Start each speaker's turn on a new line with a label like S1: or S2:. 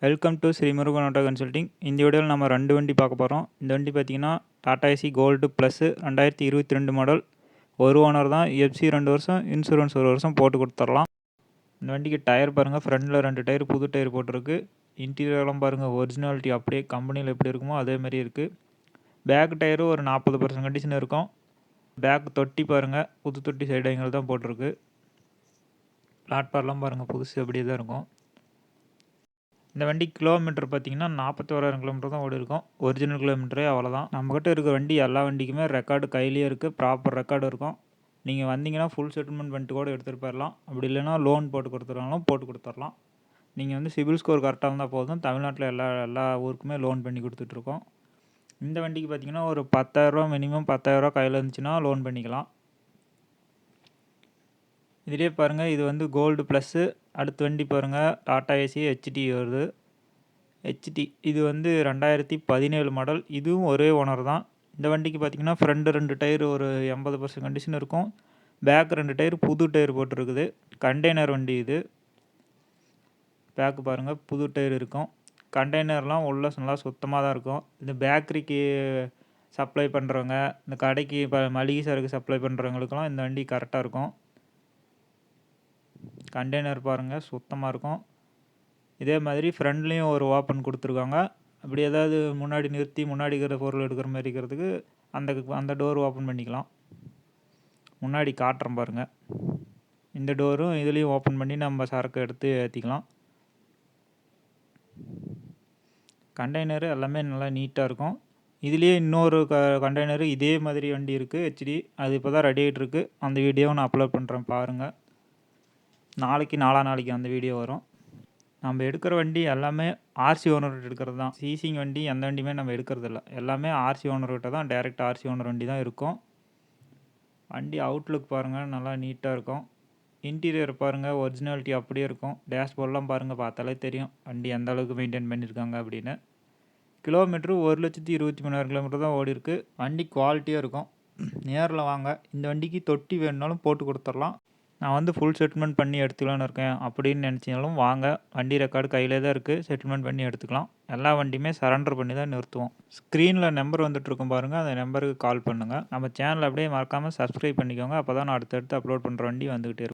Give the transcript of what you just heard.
S1: Welcome to Shri Murugan auto consulting. இந்த வீடியோவில் நம்ம 2 வண்டி பார்க்க போகிறோம். இந்த வண்டி பார்த்தீங்கன்னா Tata Ace gold plus 2022 model. ஒரு ஓனர் தான். எஃப்சி 2 வருஷம், இன்சூரன்ஸ் 1 வருஷம் போட்டு கொடுத்துடலாம். இந்த வண்டிக்கு டயர் பாருங்கள், ஃப்ரண்டில் 2 டயர் புது டயர் போட்டிருக்கு. இன்டீரியர்லாம் பாருங்கள், ஒரிஜினாலிட்டி அப்படியே கம்பெனியில் எப்படி இருக்குமோ அதே மாதிரி இருக்குது. பேக் டயரும் ஒரு 40% கண்டிஷன் இருக்கும். பேக் தொட்டி பாருங்கள், புது தொட்டி சைடு ஆங்கிள் தான் போட்டிருக்கு. பிளாட்ஃபார்ம்லாம் பாருங்கள், புதுசு அப்படியே தான் இருக்கும். இந்த வண்டி கிலோமீட்டர் பார்த்தீங்கன்னா 41,000 கிலோமீட்டர் தான் ஓடி இருக்கும். ஒரிஜினல் கிலோமீட்டரே அவ்வளோதான். நம்மக்கிட்ட இருக்க வண்டி எல்லா வண்டிக்குமே ரெக்கார்டு கையிலேயே இருக்குது. ப்ராப்பர் ரெக்கார்டு இருக்கும். நீங்கள் வந்தீங்கன்னா ஃபுல் செட்டில்மெண்ட் பண்ணிட்டு கூட எடுத்துகிட்டு போயிடலாம். அப்படி இல்லைனா லோன் போட்டு கொடுத்துருவாங்களும் போட்டு கொடுத்துடலாம். நீங்கள் வந்து சிபில் ஸ்கோர் கரெக்டாக இருந்தால் போதும். தமிழ்நாட்டில் எல்லா ஊருக்குமே லோன் பண்ணி கொடுத்துட்ருக்கோம். இந்த வண்டிக்கு பார்த்தீங்கன்னா ஒரு 10,000 மினிமம் 10,000 கையில் இருந்துச்சுன்னா லோன் பண்ணிக்கலாம். இதிலே பாருங்கள், இது வந்து கோல்டு ப்ளஸ்ஸு. அடுத்த வண்டி பாருங்கள், டாடா ஏசி ஹெச்டி வருது. ஹெச்டி இது வந்து 2017 மாடல். இதுவும் ஒரே ஓனர் தான். இந்த வண்டிக்கு பார்த்தீங்கன்னா ஃப்ரண்ட் 2 டயர் ஒரு 80% கண்டிஷன் இருக்கும். பேக் 2 டயர் புது டயர் போட்டிருக்குது. கண்டெய்னர் வண்டி இது. பேக்கு பாருங்கள், புது டயர் இருக்கும். கண்டெய்னர்லாம் உள்ள நல்லா சுத்தமாக தான் இருக்கும். இந்த பேக்கரிக்கு சப்ளை பண்ணுறவங்க, இந்த கடைக்கு இப்போ மளிகை சரக்கு சப்ளை பண்ணுறவங்களுக்கெல்லாம் இந்த வண்டி கரெக்டாக இருக்கும். கண்டெய்னர் பாருங்கள், சுத்தமாக இருக்கும். இதே மாதிரி ஃப்ரண்ட்லேயும் ஒரு ஓப்பன் கொடுத்துருக்காங்க. அப்படி ஏதாவது முன்னாடி நிறுத்தி முன்னாடி இருக்கிற பொருள் எடுக்கிற மாதிரி இருக்கிறதுக்கு அந்த டோர் ஓப்பன் பண்ணிக்கலாம். முன்னாடி காட்டுறேன் பாருங்கள். இந்த டோரும் இதுலேயும் ஓப்பன் பண்ணி நம்ம சரக்கு எடுத்து ஏற்றிக்கலாம். கண்டெய்னரு எல்லாமே நல்லா நீட்டாக இருக்கும். இதுலேயே இன்னொரு கண்டெய்னரு இதே மாதிரி வண்டி இருக்குது, ஹெச்டி. அது இப்போ தான் ரெடி ஆகிட்டுருக்கு. அந்த வீடியோவை நான் அப்லோட் பண்ணுறேன் பாருங்கள். நாளைக்கு அந்த வீடியோ வரும். நம்ம எடுக்கிற வண்டி எல்லாமே ஆர்சி ஓனர்கிட்ட எடுக்கிறது தான். சீசிங் வண்டி எந்த வண்டியுமே நம்ம எடுக்கிறதில்ல. எல்லாமே ஆர்சி ஓனர்கிட்ட தான், டைரெக்ட் ஆர்சி ஓனர் வண்டி தான் இருக்கும். வண்டி அவுட்லுக் பாருங்கள், நல்லா நீட்டாக இருக்கும். இன்டீரியர் பாருங்கள், ஒரிஜினாலிட்டி அப்படியே இருக்கும். டேஷ்போர்ட்லாம் பாருங்கள், பார்த்தாலே தெரியும் வண்டி எந்த அளவுக்கு மெயின்டைன் பண்ணியிருக்காங்க அப்படின்னு. கிலோமீட்ரு 1,23,000 கிலோமீட்டர் தான் ஓடி இருக்குது. வண்டி குவாலிட்டியாக இருக்கும். நேரில் வாங்க. இந்த வண்டிக்கு தொட்டி வேணுனாலும் போட்டு கொடுத்துடலாம். நான் வந்து ஃபுல் செட்டில்மெண்ட் பண்ணி எடுத்துக்கலான்னு இருக்கேன் அப்படின்னு நினச்சினாலும் வாங்க. வண்டி ரெக்கார்டு கையிலே தான் இருக்குது. செட்டில்மெண்ட் பண்ணி எடுத்துக்கலாம். எல்லா வண்டியுமே சரண்டர் பண்ணி தான் நிறுத்துவோம். ஸ்க்ரீனில் நம்பர் வந்துட்டுருக்கும் பாருங்கள், அந்த நம்பருக்கு கால் பண்ணுங்கள். நம்ம சேனல் அப்படியே மறக்காமல் சப்ஸ்கிரைப் பண்ணிக்கோங்க. அப்போ தான் நான் அடுத்தடுத்து அப்லோட் பண்ணுற வண்டி வந்துக்கிட்டே இருக்கும்.